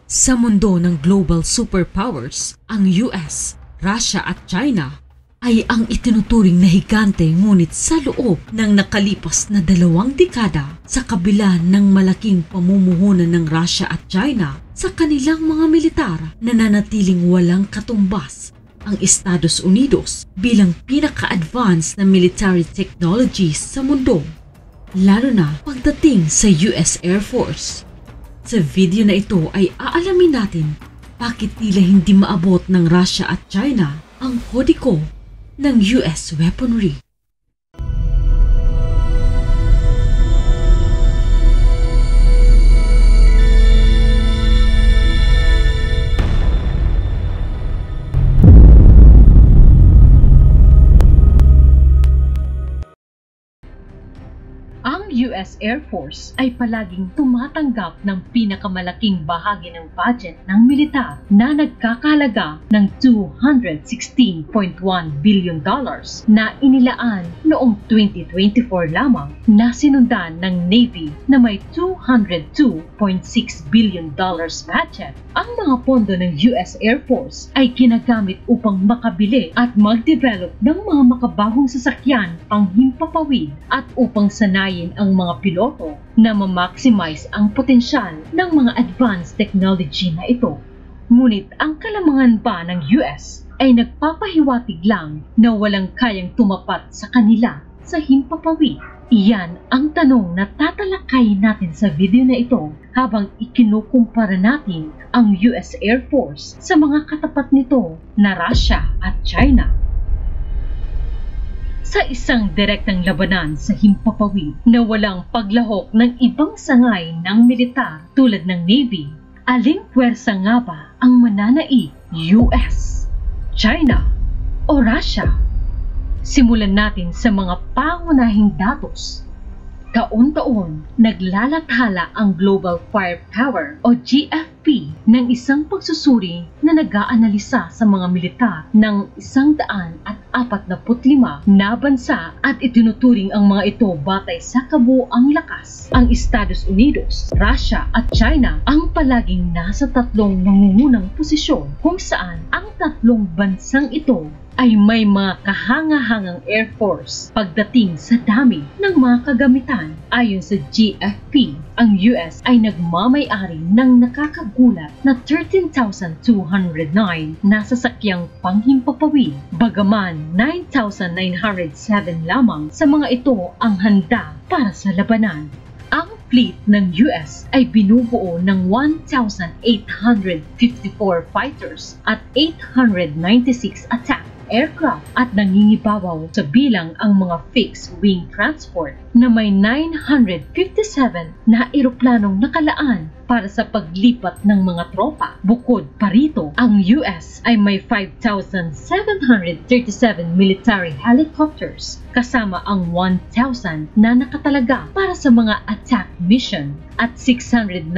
Sa mundo ng global superpowers, ang US, Russia at China ay ang itinuturing na higante, ngunit sa loob ng nakalipas na 2 dekada, sa kabila ng malaking pamumuhunan ng Russia at China sa kanilang mga militar, nananatiling walang katumbas ang Estados Unidos bilang pinaka-advanced na military technologies sa mundo, lalo na pagdating sa US Air Force. Sa video na ito ay aalamin natin bakit nila hindi maabot ng Russia at China ang kodigo ng US weaponry. Ang US Air Force ay palaging tumatanggap ng pinakamalaking bahagi ng budget ng militar na nagkakahalaga ng $216.1 billion na inilaan noong 2024 lamang, na sinundan ng Navy na may $202.6 billion budget. Ang mga pondo ng US Air Force ay ginagamit upang makabili at mag-develop ng mga makabagong sasakyan panghimpapawid at upang sanayin ang mga piloto na ma-maximize ang potensyal ng mga advanced technology na ito. Ngunit ang kalamangan ba ng US ay nagpapahiwatig lang na walang kayang tumapat sa kanila sa himpapawid? Iyan ang tanong na tatalakayin natin sa video na ito habang ikinukumpara natin ang US Air Force sa mga katapat nito na Russia at China. Sa isang direktang labanan sa himpapawid na walang paglahok ng ibang sangay ng militar tulad ng Navy, aling puwersa nga ba ang mananaig? US, China o Russia? Simulan natin sa mga pangunahing datos. Taon-taon, naglalathala ang Global Firepower o GFP ng isang pagsusuri na nag-aanalisa sa mga militar ng 145 na bansa at itinuturing ang mga ito batay sa kabuuang lakas. Ang Estados Unidos, Russia at China ang palaging nasa tatlong nangungunang posisyon, kung saan ang tatlong bansang ito ay may mga kahanga-hangang Air Force pagdating sa dami ng mga kagamitan. Ayon sa GFP, ang US ay nagmamay-ari ng nakakagulat na 13,209 na sasakyang panghimpapawid, bagaman 9,907 lamang sa mga ito ang handa para sa labanan. Ang fleet ng US ay binubuo ng 1,854 fighters at 896 attack aircraft at nangingibabaw sa bilang ang mga fixed-wing transport na may 957 na eroplanong nakalaan para sa paglipat ng mga tropa. Bukod pa rito, ang US ay may 5,737 military helicopters kasama ang 1,000 na nakatalaga para sa mga attack mission at 695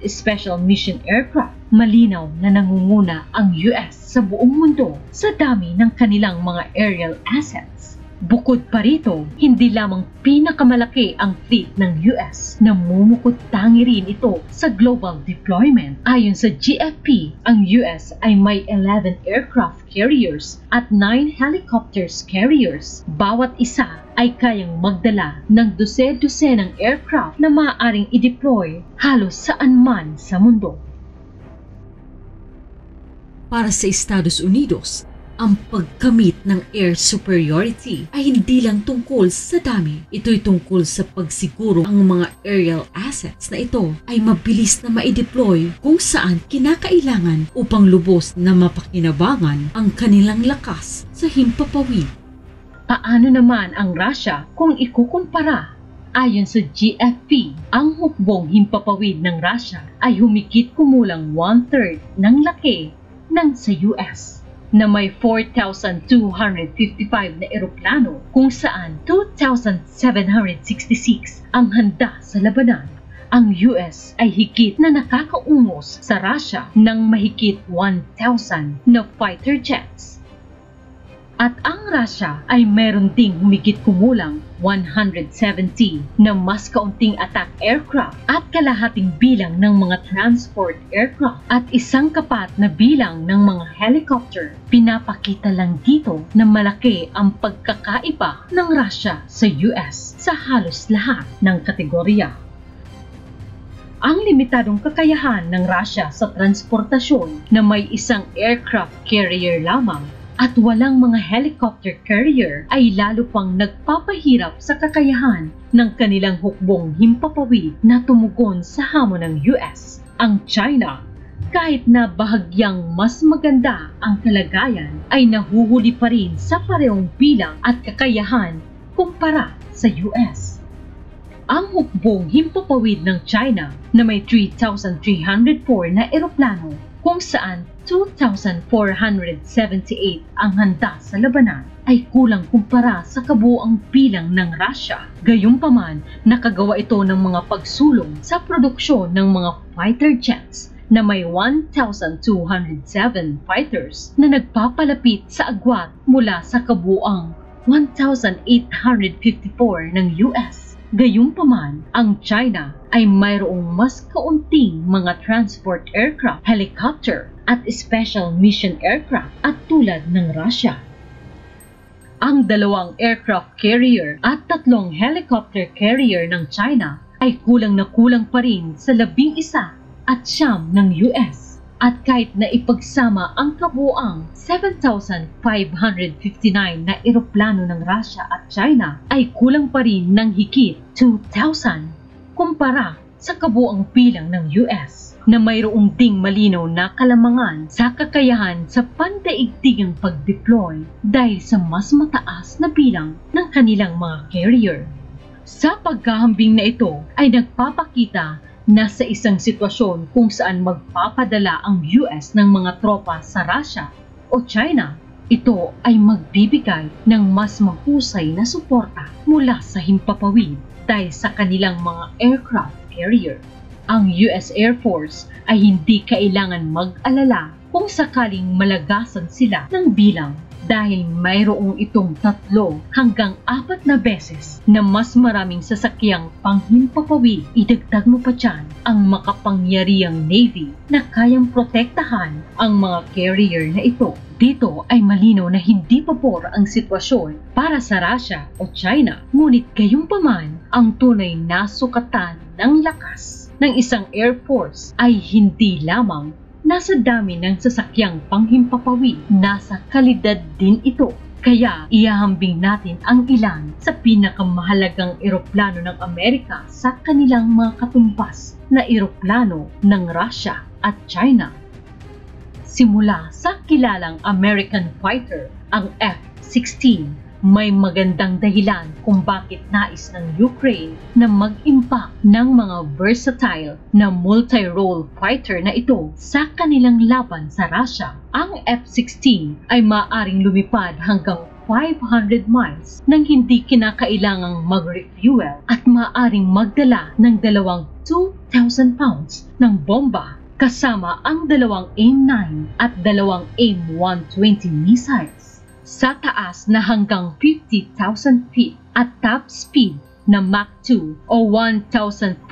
special mission aircraft. Malinaw na nangunguna ang US sa buong mundo sa dami ng kanilang mga aerial assets. Bukod pa rito, hindi lamang pinakamalaki ang fleet ng US, namumukod tangi rin ito sa global deployment. Ayon sa GFP, ang US ay may 11 aircraft carriers at 9 helicopters carriers. Bawat isa ay kayang magdala ng dose-dosenang aircraft na maaaring i-deploy halos saan man sa mundo. Para sa Estados Unidos, ang pagkamit ng air superiority ay hindi lang tungkol sa dami. Ito'y tungkol sa pagsiguro ang mga aerial assets na ito ay mabilis na ma-deploy kung saan kinakailangan upang lubos na mapakinabangan ang kanilang lakas sa himpapawid. Paano naman ang Russia kung ikukumpara? Ayon sa GFP, ang hukbong himpapawid ng Russia ay humigit kumulang 1/3 ng laki ng sa US, na may 4,255 na eroplano, kung saan 2,766 ang handa sa labanan. Ang US ay higit na nakakaungos sa Russia ng mahigit 1,000 na fighter jets. At ang Russia ay meron ding humigit kumulang 170 na mas kaunting attack aircraft at kalahating bilang ng mga transport aircraft at isang kapat na bilang ng mga helicopter. Pinapakita lang dito na malaki ang pagkakaiba ng Russia sa US sa halos lahat ng kategorya. Ang limitadong kakayahan ng Russia sa transportasyon na may isang aircraft carrier lamang at walang mga helicopter carrier ay lalo pang nagpapahirap sa kakayahan ng kanilang hukbong himpapawid na tumugon sa hamon ng US. Ang China, kahit na bahagyang mas maganda ang kalagayan, ay nahuhuli pa rin sa parehong bilang at kakayahan kumpara sa US. Ang hukbong himpapawid ng China na may 3,304 na eroplano kung saan 2,478 ang handa sa labanan ay kulang kumpara sa kabuuang bilang ng Russia. Gayunpaman, nakagawa ito ng mga pagsulong sa produksyon ng mga fighter jets na may 1,207 fighters na nagpapalapit sa agwat mula sa kabuuang 1,854 ng US. Gayunpaman, ang China ay mayroong mas kaunting mga transport aircraft, helicopter at special mission aircraft at tulad ng Russia. Ang 2 aircraft carrier at 3 helicopter carrier ng China ay kulang na kulang pa rin sa 11 at 9 ng US. At kahit na ipagsama ang kabuuang 7,559 na eroplano ng Russia at China ay kulang pa rin ng higit 2,000 kumpara sa kabuuang bilang ng US na mayroong ding malinaw na kalamangan sa kakayahan sa pandaigdigang pag-deploy dahil sa mas mataas na bilang ng kanilang mga carrier. Sa paghahambing na ito ay nagpapakita na sa isang sitwasyon kung saan magpapadala ang US ng mga tropa sa Russia o China, ito ay magbibigay ng mas mahusay na suporta mula sa himpapawid dahil sa kanilang mga aircraft carrier. Ang US Air Force ay hindi kailangan mag-alala kung sakaling malagasan sila ng bilang dahil mayroong itong 3 hanggang 4 na beses na mas maraming sasakyang panghimpapawid. Idagdag mo pa dyan ang makapangyarihang Navy na kayang protektahan ang mga carrier na ito. Dito ay malinaw na hindi pabor ang sitwasyon para sa Russia o China, ngunit gayunpaman ang tunay na sukatan ng lakas ng isang Air Force ay hindi lamang nasa dami ng sasakyang panghimpapawid, nasa kalidad din ito. Kaya ihahambing natin ang ilan sa pinakamahalagang eroplano ng Amerika sa kanilang mga katumbas na eroplano ng Russia at China. Simula sa kilalang American fighter, ang F-16, may magandang dahilan kung bakit nais ng Ukraine na mag-impact ng mga versatile na multi-role fighter na ito sa kanilang laban sa Russia. Ang F-16 ay maaaring lumipad hanggang 500 miles nang hindi kinakailangang mag-refuel at maaaring magdala ng 2,000 pounds ng bomba kasama ang 2 AIM-9 at 2 AIM-120 missiles. Sa taas na hanggang 50,000 feet at top speed na Mach 2 o 1,500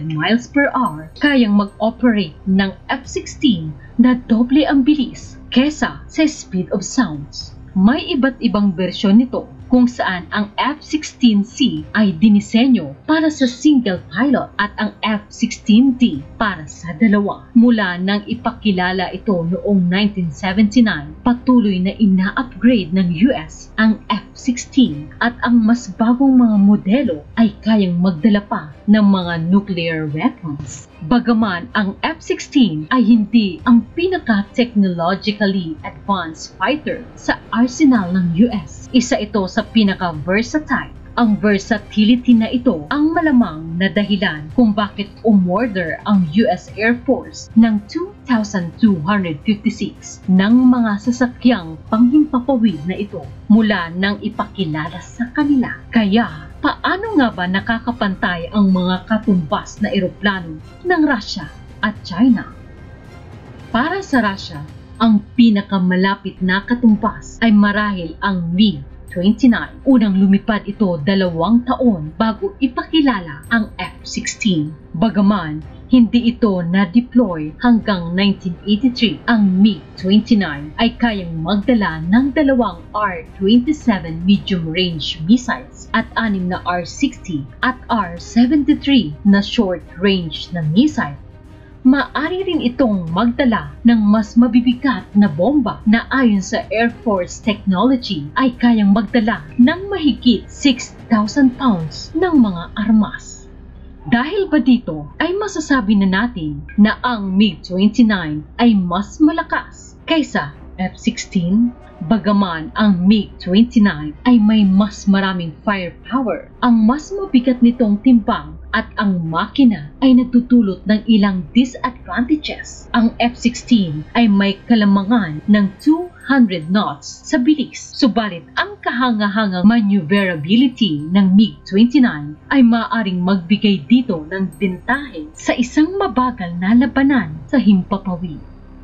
miles per hour, kayang mag-operate ng F-16 na doble ang bilis kesa sa speed of sounds. May iba't ibang bersyon nito kung saan ang F-16C ay dinisenyo para sa single pilot at ang F-16D para sa 2. Mula nang ipakilala ito noong 1979, patuloy na ina-upgrade ng US ang F-16 at ang mas bagong mga modelo ay kayang magdala pa ng mga nuclear weapons. Bagaman ang F-16 ay hindi ang pinaka-technologically advanced fighter sa arsenal ng US, isa ito sa pinaka-versatile. Ang versatility na ito ang malamang na dahilan kung bakit umorder ang US Air Force ng 2,256 ng mga sasakyang panghimpapawid na ito mula nang ipakilala sa kanila. Kaya, paano nga ba nakakapantay ang mga katumbas na eroplano ng Russia at China? Para sa Russia, Ang pinakamalapit na katumbas ay marahil ang MiG-29. Unang lumipad ito 2 taon bago ipakilala ang F-16. Bagaman hindi ito na-deploy hanggang 1983, ang MiG-29 ay kayang magdala ng 2 R-27 medium-range missiles at 6 na R-60 at R-73 na short-range na missile. Maaari rin itong magdala ng mas mabibigat na bomba na ayon sa Air Force Technology ay kayang magdala ng mahigit 6,000 pounds ng mga armas. Dahil ba dito ay masasabi na natin na ang MiG-29 ay mas malakas kaysa F-16? Bagaman ang MiG-29 ay may mas maraming firepower, ang mas mabigat nitong timbang at ang makina ay nagdudulot ng ilang disadvantages. Ang F-16 ay may kalamangan ng 200 knots sa bilis. Subalit ang kahangahangang maneuverability ng MiG-29 ay maaaring magbigay dito ng bentahe sa isang mabagal na labanan sa himpapawid.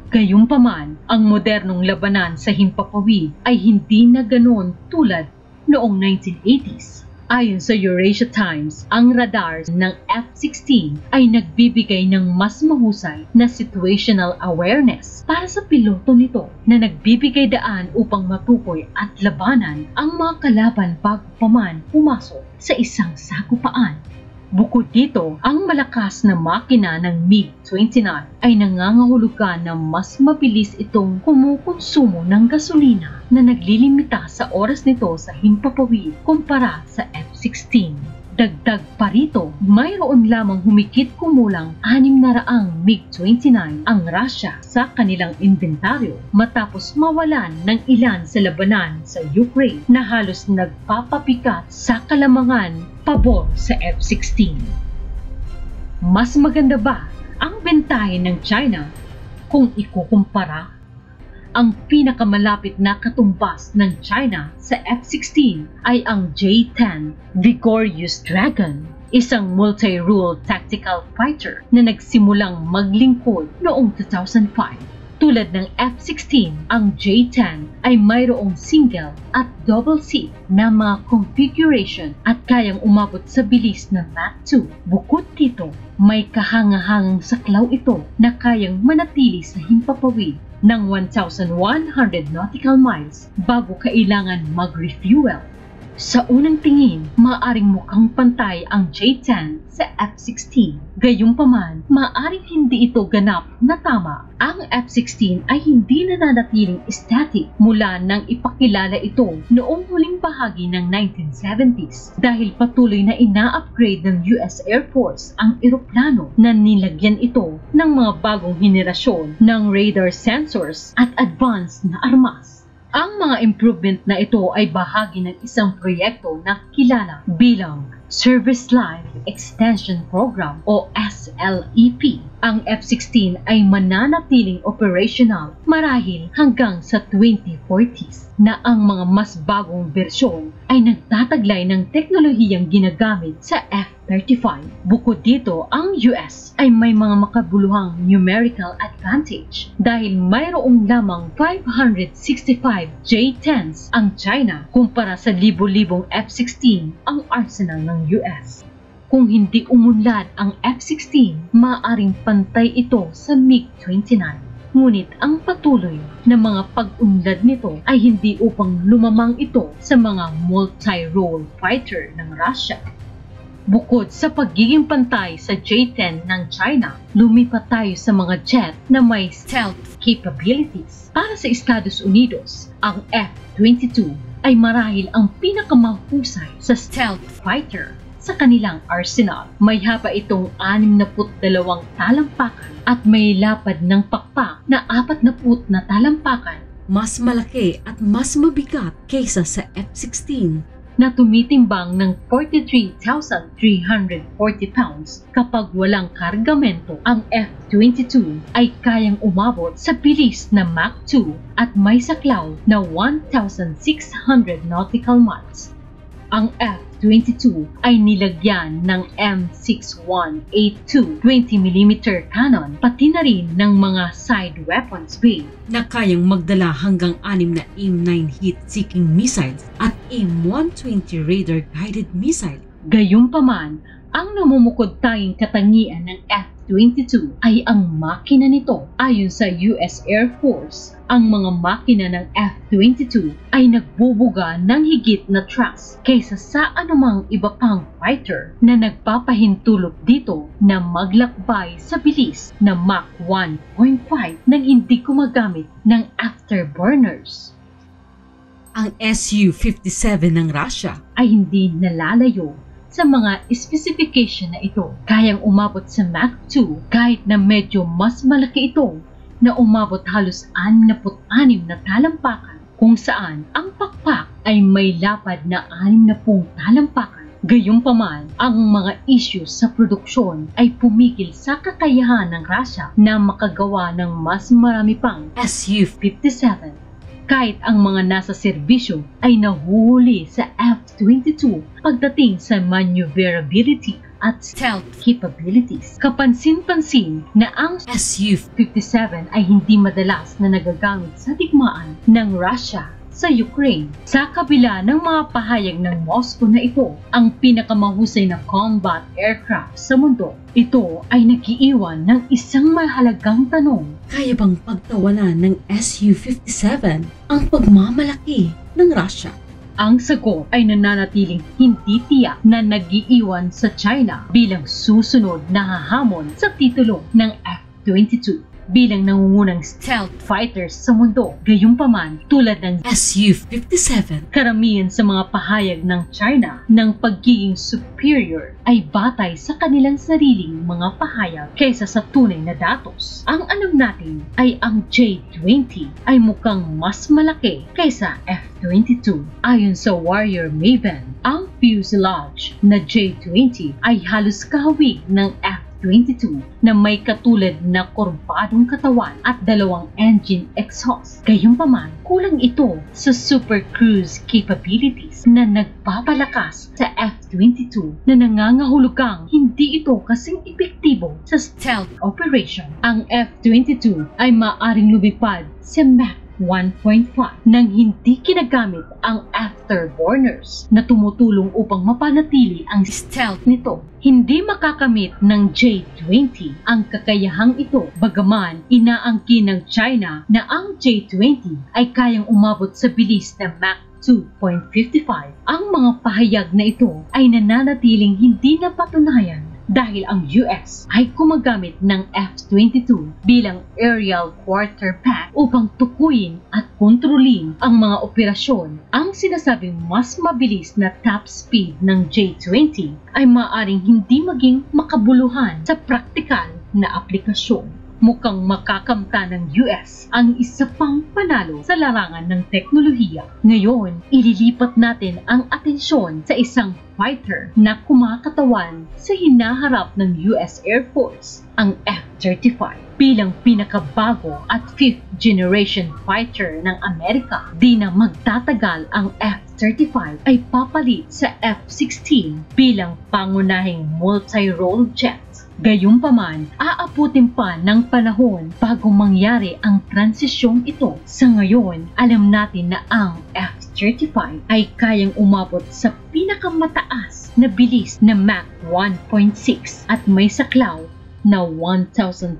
Gayunpaman, ang modernong labanan sa himpapawid ay hindi na ganoon tulad noong 1980s. Ayon sa Eurasia Times, ang radar ng F-16 ay nagbibigay ng mas mahusay na situational awareness para sa piloto nito na nagbibigay daan upang matukoy at labanan ang mga kalaban bago pa man pumasok sa isang sagupaan. Bukod dito, ang malakas na makina ng MiG-29 ay nangangahulugan na mas mabilis itong kumukonsumo ng gasolina na naglilimita sa oras nito sa himpapawid kumpara sa F-16. Dagdag pa rito, mayroon lamang humigit kumulang 600 MiG-29 ang Russia sa kanilang inventaryo matapos mawalan ng ilan sa labanan sa Ukraine na halos nagpapabigat sa kalamangan pabor sa F-16. Mas maganda ba ang bentahe ng China kung ikukumpara? Ang pinakamalapit na katumbas ng China sa F-16 ay ang J-10 Vigorous Dragon, isang multi-role tactical fighter na nagsimulang maglingkod noong 2005. Tulad ng F-16, ang J-10 ay mayroong single at double seat na mga configuration at kayang umabot sa bilis ng Mach 2. Bukod dito, may kahangahangang saklaw ito na kayang manatili sa himpapawid ng 1,100 nautical miles bago kailangan mag-refuel. Sa unang tingin, maaaring mukhang pantay ang J-10 sa F-16. Gayunpaman, maaaring hindi ito ganap na tama. Ang F-16 ay hindi nananatiling static mula nang ipakilala ito noong huling bahagi ng 1970s dahil patuloy na ina-upgrade ng US Air Force ang eroplano na nilagyan ito ng mga bagong henerasyon ng radar sensors at advanced na armas. Ang mga improvement na ito ay bahagi ng isang proyekto na kilala bilang Service Life Extension Program o SLEP. Ang F-16 ay mananatiling operational marahil hanggang sa 2040s na ang mga mas bagong bersyon ay nagtataglay ng teknolohiyang ginagamit sa F-35. Bukod dito, ang US ay may mga makabuluhang numerical advantage dahil mayroong lamang 565 J-10s ang China kumpara sa libo-libong F-16 ang arsenal ng US. Kung hindi umunlad ang F-16, maaaring pantay ito sa MiG-29. Ngunit ang patuloy na mga pag-unlad nito ay hindi upang lumamang ito sa mga multi-role fighter ng Russia. Bukod sa pagiging pantay sa J-10 ng China, lumipat tayo sa mga jet na may stealth capabilities. Para sa Estados Unidos, ang F-22 ay marahil ang pinakamahusay sa stealth fighter sa kanilang arsenal. May haba itong 62 talampakan at may lapad ng pakpak na 40 na talampakan. Mas malaki at mas mabigat kaysa sa F-16 na tumitimbang ng 43,340 pounds. Kapag walang kargamento, ang F-22 ay kayang umabot sa bilis na Mach 2 at may saklaw na 1,600 nautical miles. Ang F-22 ay nilagyan ng M61A2 20mm cannon pati na rin ng mga side weapons bay na kayang magdala hanggang 6 na AIM-9 heat-seeking missiles at AIM-120 radar-guided missile. Gayunpaman, ang namumukod tanging katangian ng F-22 ay ang makina nito. Ayon sa US Air Force, ang mga makina ng F-22 ay nagbubuga ng higit na thrust kaysa sa anumang iba pang fighter na nagpapahintulot dito na maglakbay sa bilis na Mach 1.5 nang hindi gumagamit ng afterburners. Ang Su-57 ng Russia ay hindi nalalayo sa mga specification na ito. Kayang umabot sa Mach 2 kahit na medyo mas malaki ito na umabot halos 66 na talampakan kung saan ang pakpak ay may lapad na 60 talampakan. Gayunpaman, ang mga issues sa produksyon ay pumigil sa kakayahan ng Russia na makagawa ng mas marami pang Su-57. Kahit ang mga nasa serbisyo ay nahuhuli sa F-22 pagdating sa maneuverability at stealth capabilities. Kapansin-pansin na ang Su-57 ay hindi madalas na nagagamit sa digmaan ng Russia sa Ukraine. Sa kabila ng mga pahayag ng Moscow na ito ang pinakamahusay na combat aircraft sa mundo, ito ay nagiiwan ng isang mahalagang tanong. Kaya bang pagtawanan ng Su-57 ang pagmamalaki ng Russia? Ang sagot ay nananatiling hindi tiyak na nagiiwan sa China bilang susunod na hahamon sa titulo ng F-22 bilang nangungunang stealth fighters sa mundo. Gayunpaman, tulad ng Su-57, karamihan sa mga pahayag ng China ng pagiging superior ay batay sa kanilang sariling mga pahayag kaysa sa tunay na datos. Ang alam natin ay ang J-20 ay mukhang mas malaki kaysa F-22. Ayon sa Warrior Maven, ang fuselage na J-20 ay halos kahawig ng F-22 na may katulad na kurbadong katawan at 2 engine exhaust. Gayunpaman, kulang ito sa super cruise capabilities na nagpapalakas sa F-22 na nangangahulugang hindi ito kasing epektibo sa stealth operation. Ang F-22 ay maaring lumipad sa Mach 1.5 nang hindi kinagamit ang afterburners na tumutulong upang mapanatili ang stealth nito. Hindi makakamit ng J-20 ang kakayahang ito, bagaman inaangkin ng China na ang J-20 ay kayang umabot sa bilis na Mach 2.55. Ang mga pahayag na ito ay nananatiling hindi napatunayan dahil ang US ay gumagamit ng F-22 bilang aerial quarterback upang tukuyin at kontrolin ang mga operasyon. Ang sinasabing mas mabilis na top speed ng J-20 ay maaaring hindi maging makabuluhan sa praktikal na aplikasyon. Mukhang makakamta ng US ang isa pang panalo sa larangan ng teknolohiya. Ngayon, ililipat natin ang atensyon sa isang fighter na kumakatawan sa hinaharap ng US Air Force, ang F-35. Bilang pinakabago at 5th generation fighter ng Amerika, di na magtatagal ang F-35 ay papalit sa F-16 bilang pangunahing multi-role jet. Gayunpaman, aabutin pa ng panahon bago mangyari ang transisyong ito. Sa ngayon, alam natin na ang F-35 ay kayang umabot sa pinakamataas na bilis na Mach 1.6 at may saklaw na 1,200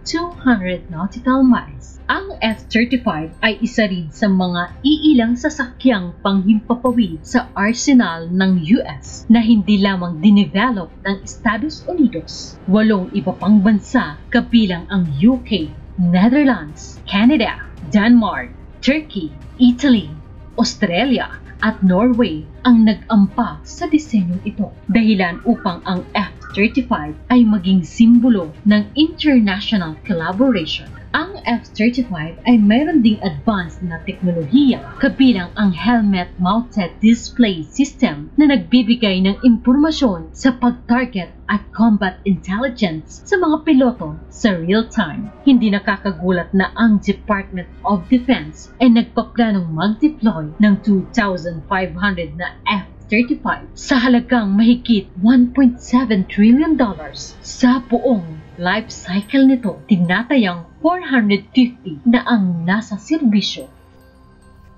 nautical miles. Ang F-35 ay isa rin sa mga iilang sasakyang panghimpapawid sa arsenal ng US na hindi lamang dinevelop ng Estados Unidos. 8 iba pang bansa kabilang ang UK, Netherlands, Canada, Denmark, Turkey, Italy, Australia at Norway ang nag-ampa sa disenyong ito. Dahilan upang ang F-35 ay maging simbolo ng international collaboration. Ang F-35 ay mayroon ding advanced na teknolohiya kabilang ang helmet-mounted display system na nagbibigay ng impormasyon sa pag-target at combat intelligence sa mga piloto sa real-time. Hindi nakakagulat na ang Department of Defense ay nagpaplanong mag-deploy ng 2,500 na F-35 F-35 sa halagang mahigit $1.7 trillion. Sa buong life cycle nito, tinatayang 450 na ang nasa serbisyo.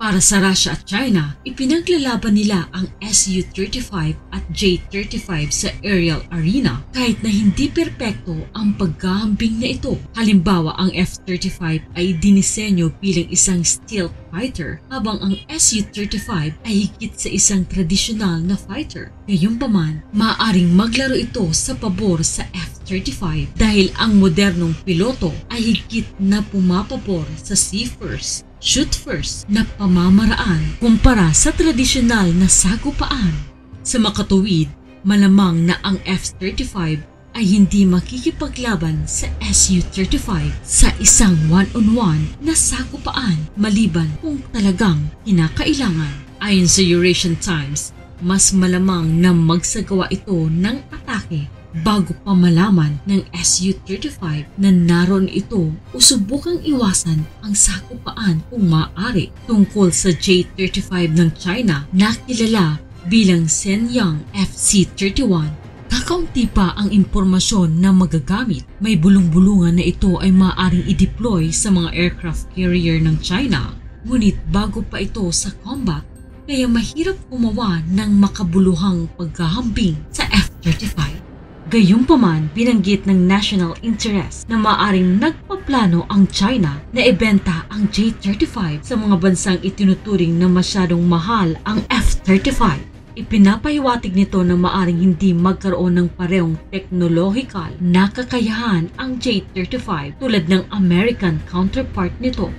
Para sa Russia at China, ipinaglalaban nila ang Su-35 at J-35 sa aerial arena kahit na hindi perpekto ang paghahambing na ito. Halimbawa, ang F-35 ay dinisenyo bilang isang stealth fighter habang ang Su-35 ay higit sa isang tradisyonal na fighter. Gayunpaman, maaaring maglaro ito sa pabor sa F-35 dahil ang modernong piloto ay higit na pumapabor sa see first, shoot first na pamamaraan kumpara sa tradisyonal na sagupaan. Sa makatuwid, malamang na ang F-35 ay hindi makikipaglaban sa Su-35 sa isang one-on-one na sagupaan maliban kung talagang kinakailangan. Ayon sa Eurasian Times, mas malamang na magsagawa ito ng atake bago pa malaman ng Su-35 na naroon ito o subukang iwasan ang sagupaan kung maaari. Tungkol sa J-35 ng China na kilala bilang Shenyang FC-31, kakaunti pa ang impormasyon na magagamit. May bulong-bulungan na ito ay maaaring i-deploy sa mga aircraft carrier ng China, ngunit bago pa ito sa combat, kaya mahirap gumawa ng makabuluhang paghahambing sa F-35. Gayunpaman, binanggit ng national interest na maaaring nagpaplano ang China na ibenta ang J-35 sa mga bansang itinuturing na masyadong mahal ang F-35. Ipinapahiwatig nito na maaaring hindi magkaroon ng parehong teknolohikal na kakayahan ang J-35 tulad ng American counterpart nito.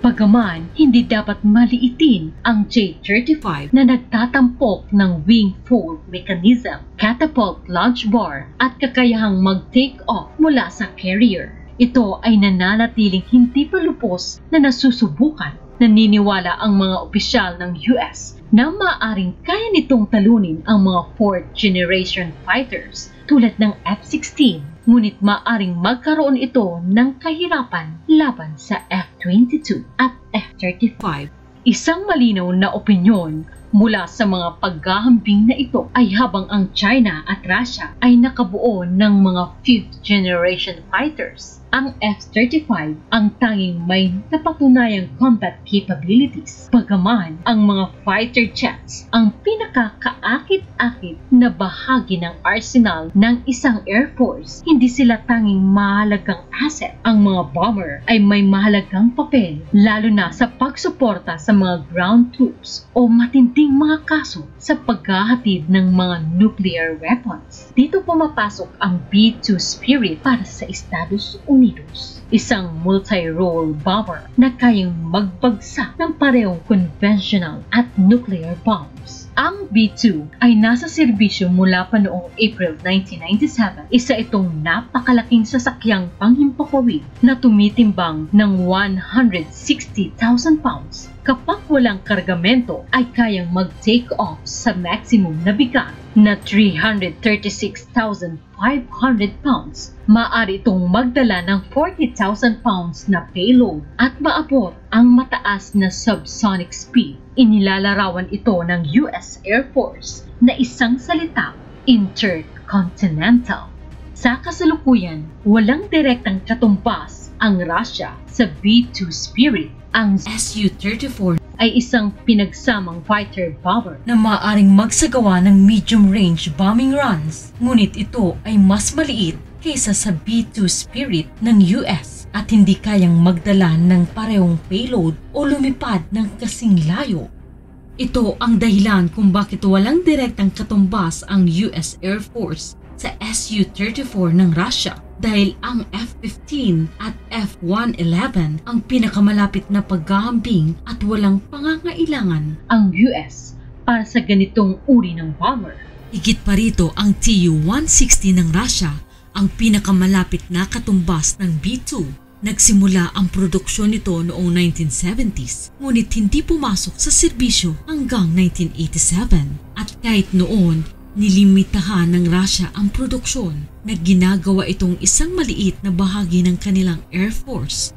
Bagaman, hindi dapat maliitin ang J-35 na nagtatampok ng wing fold mechanism, catapult launch bar at kakayahang mag-take off mula sa carrier. Ito ay nananatiling hindi pa lubos na nasusubukan. Naniniwala ang mga opisyal ng US na maaaring kaya nitong talunin ang mga 4th generation fighters tulad ng F-16. Ngunit maaaring magkaroon ito ng kahirapan laban sa F-22 at F-35. Isang malinaw na opinyon mula sa mga paghahambing na ito ay habang ang China at Russia ay nakabuo ng mga 5th generation fighters, ang F-35 ang tanging may napatunayang combat capabilities. Bagaman ang mga fighter jets ang pinakakaakit-akit na bahagi ng arsenal ng isang air force, hindi sila tanging mahalagang asset. Ang mga bomber ay may mahalagang papel, lalo na sa pagsuporta sa mga ground troops o matinding mga kaso sa paghahatid ng mga nuclear weapons. Dito pumapasok ang B-2 Spirit para sa Estados Unidos, isang multi-role bomber na kayang magbagsak ng parehong conventional at nuclear bombs. Ang B-2 ay nasa serbisyo mula pa noong April 1997. Isa itong napakalaking sasakyang panghimpapawid na tumitimbang ng 160,000 pounds. Kapag walang kargamento ay kayang mag-take off sa maximum na bigat na 336,500 pounds. Maaari itong magdala ng 40,000 pounds na payload at maabot ang mataas na subsonic speed. Inilalarawan ito ng US Air Force na isang salita, intercontinental. Sa kasalukuyan, walang direktang katumbas ang Russia sa B-2 Spirit. Ang Su-34 ay isang pinagsamang fighter bomber na maaaring magsagawa ng medium-range bombing runs, ngunit ito ay mas maliit kaysa sa B-2 Spirit ng US at hindi kayang magdala ng parehong payload o lumipad ng kasing layo. Ito ang dahilan kung bakit walang direktang katumbas ang US Air Force sa Su-34 ng Russia, dahil ang F-15 at F-111 ang pinakamalapit na paghahambing at walang pangangailangan ang US para sa ganitong uri ng bomber. Higit pa rito, ang Tu-160 ng Russia ang pinakamalapit na katumbas ng B-2. Nagsimula ang produksyon nito noong 1970s, ngunit hindi pumasok sa serbisyo hanggang 1987. At kahit noon, nilimitahan ng Russia ang produksyon na ginagawa itong isang maliit na bahagi ng kanilang Air Force.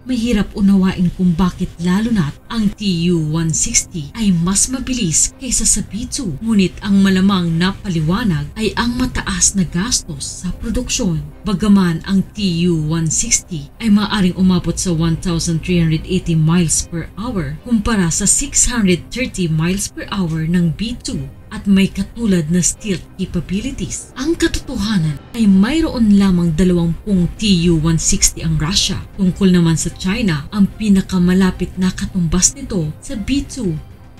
Mahirap unawain kung bakit lalo na't ang Tu-160 ay mas mabilis kaysa sa B2, ngunit ang malamang na paliwanag ay ang mataas na gastos sa produksyon. Bagaman ang Tu-160 ay maaaring umabot sa 1,380 miles per hour kumpara sa 630 miles per hour ng B2 at may katulad na stealth capabilities. Ang katotohanan ay mayroon lamang 20 Tu-160 ang Russia. Tungkol naman sa China, ang pinakamalapit na katumbas nito sa B2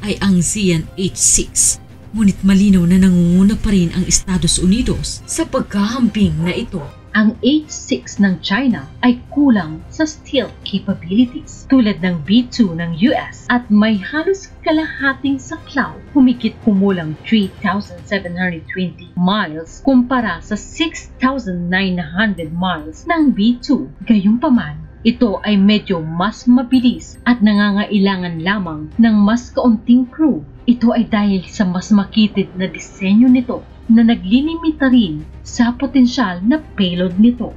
ay ang Xi'an H6. Ngunit malinaw na nangunguna pa rin ang Estados Unidos sa pagkahambing na ito. Ang H6 ng China ay kulang sa stealth capabilities tulad ng B2 ng US at may halos kalahating saklaw, humigit kumulang 3,720 miles kumpara sa 6,900 miles ng B2. Gayunpaman, ito ay medyo mas mabilis at nangangailangan lamang ng mas kaunting crew. Ito ay dahil sa mas makitid na disenyo nito na naglilimita rin sa potensyal na payload nito.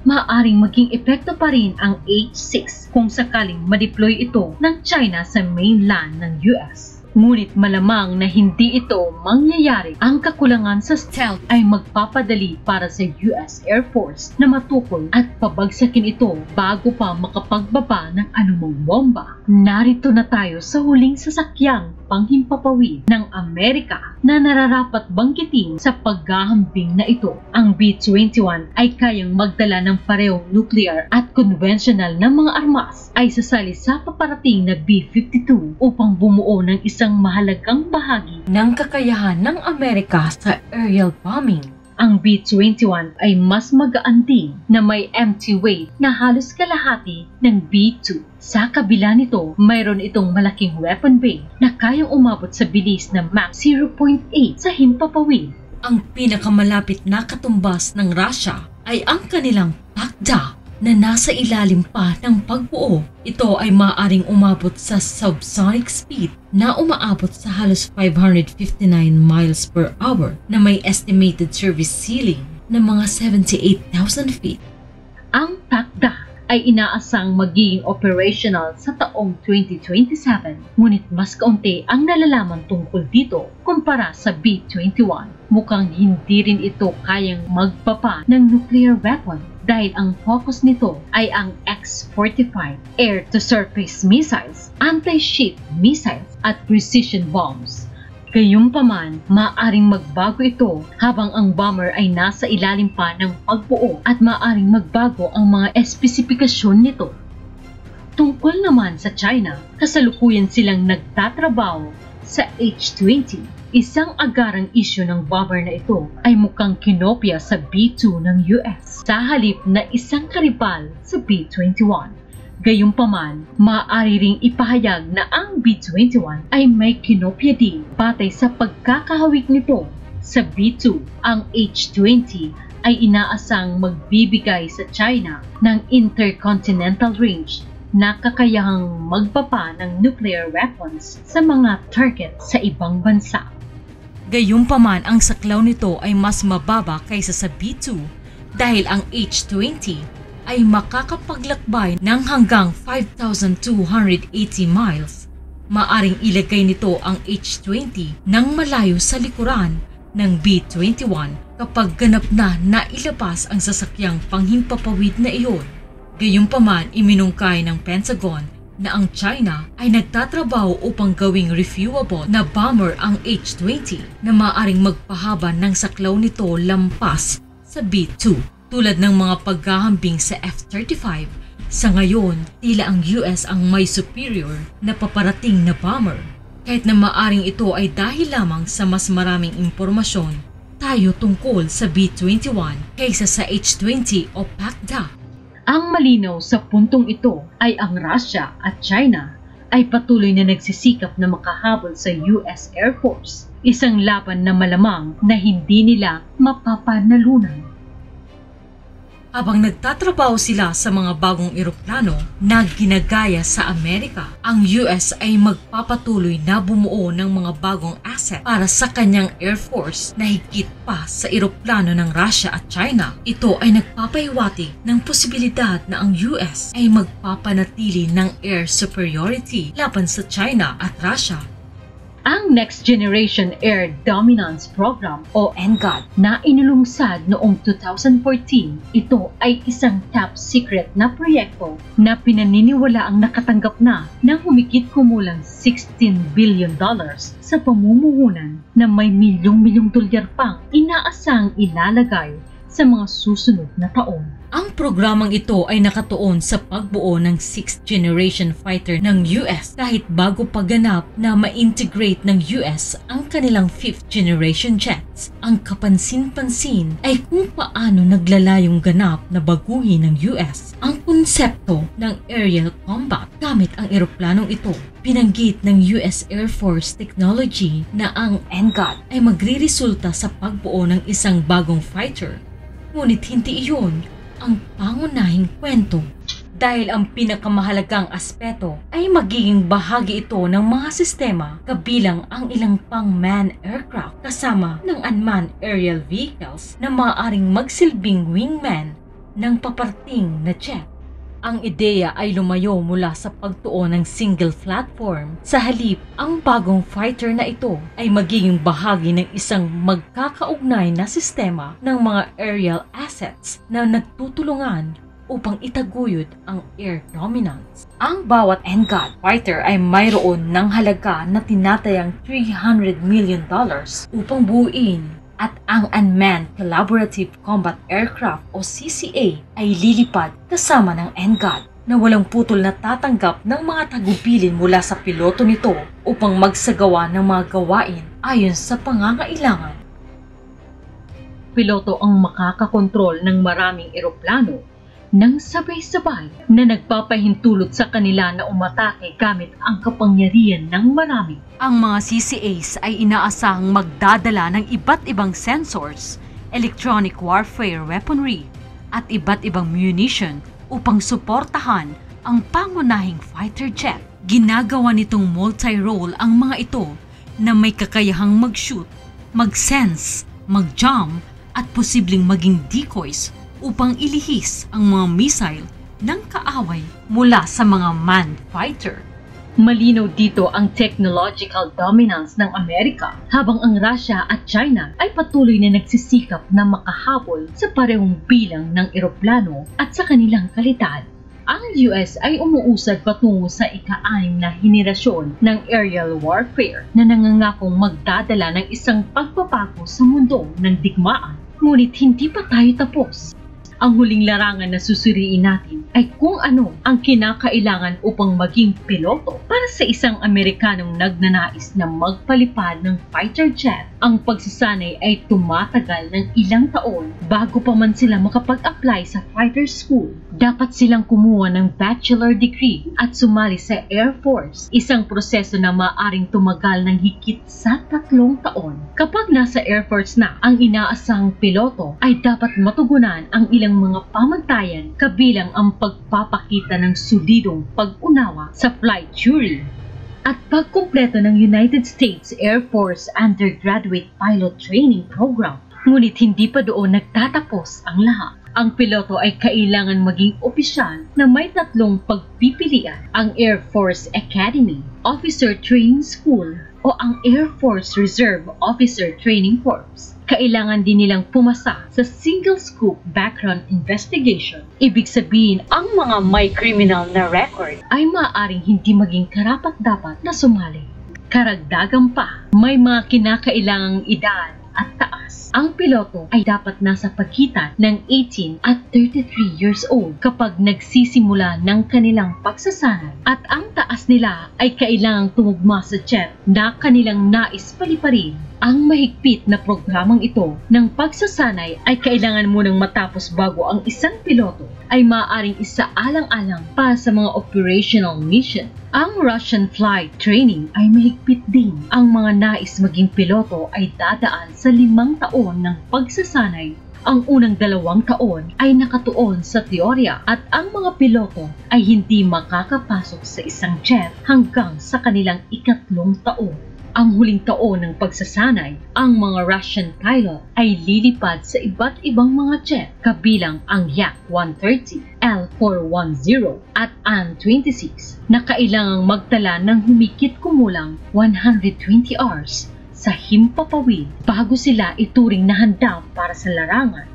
Maaaring maging epekto pa rin ang H6 kung sakaling ma-deploy ito ng China sa mainland ng US. Ngunit malamang na hindi ito mangyayari. Ang kakulangan sa stealth ay magpapadali para sa US Air Force na matukoy at pabagsakin ito bago pa makapagbaba ng anumang bomba. Narito na tayo sa huling sasakyang panghimpapawid ng Amerika na nararapat banggitin sa paghahambing na ito. Ang B-21 ay kayang magdala ng parehong nuclear at conventional na mga armas ay sasali sa paparating na B-52 upang bumuo ng isang mahalagang bahagi ng kakayahan ng Amerika sa aerial bombing. Ang B-21 ay mas magaan din na may empty weight na halos kalahati ng B-2. Sa kabila nito, mayroon itong malaking weapon bay na kayang umabot sa bilis na Mach 0.8 sa himpapawid. Ang pinakamalapit na katumbas ng Russia ay ang kanilang Pakda na nasa ilalim pa ng pagbuo. Ito ay maaaring umabot sa subsonic speed na umaabot sa halos 559 miles per hour na may estimated service ceiling na mga 78,000 feet. Ang Pakda ay inaasang magiging operational sa taong 2027, ngunit mas kaunti ang nalalaman tungkol dito kumpara sa B-21. Mukhang hindi rin ito kayang magpapa ng nuclear weapon dahil ang focus nito ay ang X-45 air-to-surface missiles, anti-ship missiles at precision bombs. Gayunpaman, maaaring magbago ito habang ang bomber ay nasa ilalim pa ng pagbuo at maaaring magbago ang mga espesipikasyon nito. Tungkol naman sa China, kasalukuyan silang nagtatrabaho sa H-20. Isang agarang isyu ng bomber na ito ay mukhang kinopya sa B-2 ng US sa halip na isang karibal sa B-21. Gayunpaman, maaari ring ipahayag na ang B-21 ay may kinopya din batay sa pagkakahawig nito sa B-2. Ang H-20 ay inaasang magbibigay sa China ng intercontinental range na kakayahang magpapa ng nuclear weapons sa mga target sa ibang bansa. Gayunpaman, ang saklaw nito ay mas mababa kaysa sa B-2 dahil ang H-20 ay makakapaglakbay ng hanggang 5,280 miles. Maaring ilagay nito ang H-20 ng malayo sa likuran ng B-21 kapag ganap na nailabas ang sasakyang panghimpapawid na iyon. Gayunpaman, iminungkay ng Pentagon na ang China ay nagtatrabaho upang gawing refuelable na bomber ang H-20 na maaring magpahaba ng saklaw nito lampas sa B-2 tulad ng mga paghahambing sa F-35. Sa ngayon, tila ang US ang may superior na paparating na bomber. Kahit na maaring ito ay dahil lamang sa mas maraming impormasyon tayo tungkol sa B-21 kaysa sa H-20 o Pakda. Ang malinaw sa puntong ito ay ang Russia at China ay patuloy na nagsisikap na makahabol sa US Air Force, isang laban na malamang na hindi nila mapapanalunan. Habang nagtatrabaho sila sa mga bagong eroplano na ginagaya sa Amerika, ang US ay magpapatuloy na bumuo ng mga bagong asset para sa kanyang Air Force na higit pa sa eroplano ng Russia at China. Ito ay nagpapahiwatig ng posibilidad na ang US ay magpapanatili ng air superiority laban sa China at Russia. Ang Next Generation Air Dominance Program o NGAD na inulungsad noong 2014, ito ay isang top secret na proyekto na pinaniniwala ang nakatanggap na ng humigit kumulang $16 billion sa pamumuhunan na may milyong-milyong dolyar pang inaasang ilalagay sa mga susunod na taon. Ang programang ito ay nakatuon sa pagbuo ng 6th generation fighter ng US kahit bago paganap na ma-integrate ng US ang kanilang 5th generation jets. Ang kapansin-pansin ay kung paano naglalayong ganap na baguhin ng US ang konsepto ng aerial combat gamit ang eroplanong ito. Binanggit ng US Air Force Technology na ang NGAD ay magriresulta sa pagbuo ng isang bagong fighter. Ngunit hindi iyon ang pangunahing kwento dahil ang pinakamahalagang aspeto ay magiging bahagi ito ng mga sistema kabilang ang ilang pang-manned aircraft kasama ng unmanned aerial vehicles na maaaring magsilbing wingman ng paparting na jet. Ang ideya ay lumayo mula sa pagtuon ng single platform. Sa halip, ang bagong fighter na ito ay magiging bahagi ng isang magkakaugnay na sistema ng mga aerial assets na nagtutulungan upang itaguyod ang air dominance. Ang bawat NGAD fighter ay mayroon ng halaga na tinatayang $300 million upang buuin. At ang Unmanned Collaborative Combat Aircraft o CCA ay lilipad kasama ng NGAD na walang putol na tatanggap ng mga tagubilin mula sa piloto nito upang magsagawa ng mga gawain ayon sa pangangailangan. Piloto ang makakakontrol ng maraming eroplano nang sabay-sabay na nagpapahintulot sa kanila na umatake gamit ang kapangyarihan ng marami. Ang mga CCAs ay inaasahang magdadala ng iba't ibang sensors, electronic warfare weaponry, at iba't ibang munition upang suportahan ang pangunahing fighter jet. Ginagawa nitong multi-role ang mga ito na may kakayahang mag-shoot, mag-sense, mag-jump, at posibleng maging decoys upang ilihis ang mga missile ng kaaway mula sa mga manned fighter. Malinaw dito ang technological dominance ng Amerika habang ang Russia at China ay patuloy na nagsisikap na makahabol sa parehong bilang ng eroplano at sa kanilang kalidad. Ang US ay umuusad patungo sa ika-6 na henerasyon ng aerial warfare na nangangakong magdadala ng isang pagbabago sa mundo ng digmaan. Ngunit hindi pa tayo tapos. Ang huling larangan na susuriin natin ay kung ano ang kinakailangan upang maging piloto para sa isang Amerikanong nagnanais na magpalipad ng fighter jet. Ang pagsasanay ay tumatagal ng ilang taon bago pa man sila makapag-apply sa fighter school. Dapat silang kumuha ng bachelor degree at sumali sa Air Force, isang proseso na maaaring tumagal ng higit sa 3 taon. Kapag nasa Air Force na ang inaasahang piloto, ay dapat matugunan ang ilang mga pamantayan kabilang ang pagpapakita ng solidong pag-unawa sa flight theory at pagkumpleto ng United States Air Force Undergraduate Pilot Training Program. Ngunit hindi pa doon nagtatapos ang lahat. Ang piloto ay kailangan maging opisyal na may 3 pagpipilian: ang Air Force Academy, Officer Training School, o ang Air Force Reserve Officer Training Corps. Kailangan din nilang pumasa sa single-scope background investigation. Ibig sabihin, ang mga may criminal na record ay maaaring hindi maging karapat-dapat na sumali. Karagdagan pa, may mga kinakailangang edad at taas. Ang piloto ay dapat nasa pagitan ng 18 at 33 years old kapag nagsisimula ng kanilang pagsasanay, at ang taas nila ay kailangang tumugma sa jet na kanilang nais paliparin. Ang mahigpit na programang ito ng pagsasanay ay kailangan munang matapos bago ang isang piloto ay maaaring isaalang-alang pa sa mga operational mission. Ang Russian flight training ay mahigpit din. Ang mga nais maging piloto ay dadaan sa 5 taon ng pagsasanay Ang unang 2 taon ay nakatuon sa teorya at ang mga piloto ay hindi makakapasok sa isang jet hanggang sa kanilang 3 taon. Ang huling taon ng pagsasanay, ang mga Russian pilot ay lilipad sa iba't ibang mga jet kabilang ang Yak-130, L-410 at An-26 na kailangang magtala ng humigit kumulang 120 hours sa himpapawid bago sila ituring na handa para sa larangan.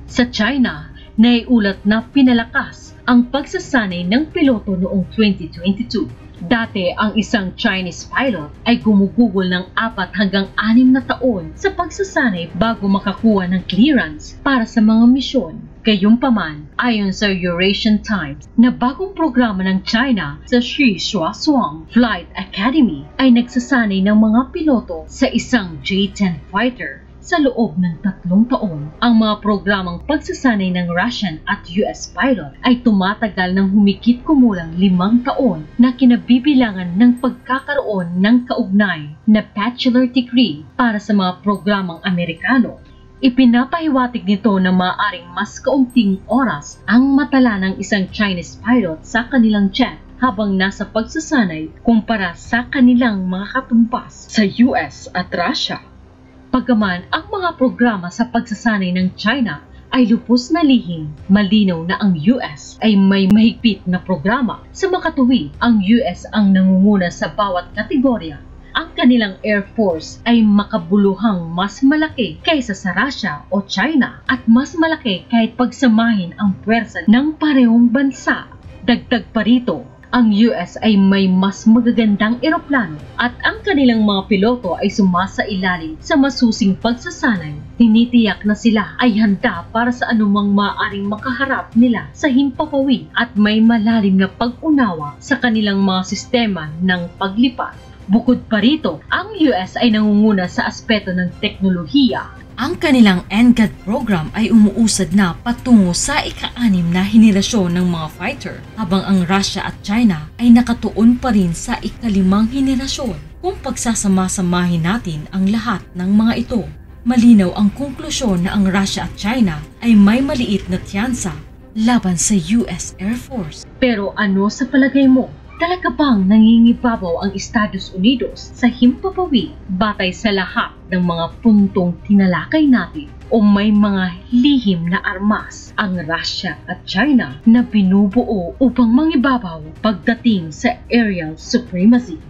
Sa China, naiulat na pinalakas ang pagsasanay ng piloto noong 2022. Dati ang isang Chinese pilot ay gumugugol ng 4 hanggang 6 na taon sa pagsasanay bago makakuha ng clearance para sa mga misyon. Gayunpaman, ayon sa Eurasian Times na bagong programa ng China sa Shih-Hua-Suang Flight Academy ay nagsasanay ng mga piloto sa isang J-10 fighter sa loob ng 3 taon. Ang mga programang pagsasanay ng Russian at US pilot ay tumatagal ng humigit kumulang 5 taon na kinabibilangan ng pagkakaroon ng kaugnay na bachelor degree para sa mga programang Amerikano. Ipinapahiwatig nito na maaaring mas kaunting oras ang matala ng isang Chinese pilot sa kanilang jet habang nasa pagsasanay kumpara sa kanilang mga katumpas sa US at Russia. Pagaman ang mga programa sa pagsasanay ng China ay lubos na lihim, malinaw na ang US ay may mahigpit na programa. Sa makatuwid, ang US ang nangunguna sa bawat kategorya. Ang kanilang Air Force ay makabuluhang mas malaki kaysa sa Russia o China at mas malaki kahit pagsamahin ang puwersa ng parehong bansa. Dagdag pa rito, ang US ay may mas magagandang eroplano at ang kanilang mga piloto ay sumasailalim sa masusing pagsasanay. Tinitiyak na sila ay handa para sa anumang maaaring makaharap nila sa himpapawid at may malalim na pag-unawa sa kanilang mga sistema ng paglipad. Bukod pa rito, ang US ay nangunguna sa aspeto ng teknolohiya. Ang kanilang NGAD program ay umuusad na patungo sa ika-6 na henerasyon ng mga fighter, habang ang Russia at China ay nakatuon pa rin sa ika-5 henerasyon. Kung pagsasama-samahin natin ang lahat ng mga ito, malinaw ang konklusyon na ang Russia at China ay may maliit na tiyansa laban sa US Air Force. Pero ano sa palagay mo? Talaga bang nangingibabaw ang Estados Unidos sa himpapawid batay sa lahat ng mga puntong tinalakay natin? O may mga lihim na armas ang Russia at China na binubuo upang mangibabaw pagdating sa aerial supremacy?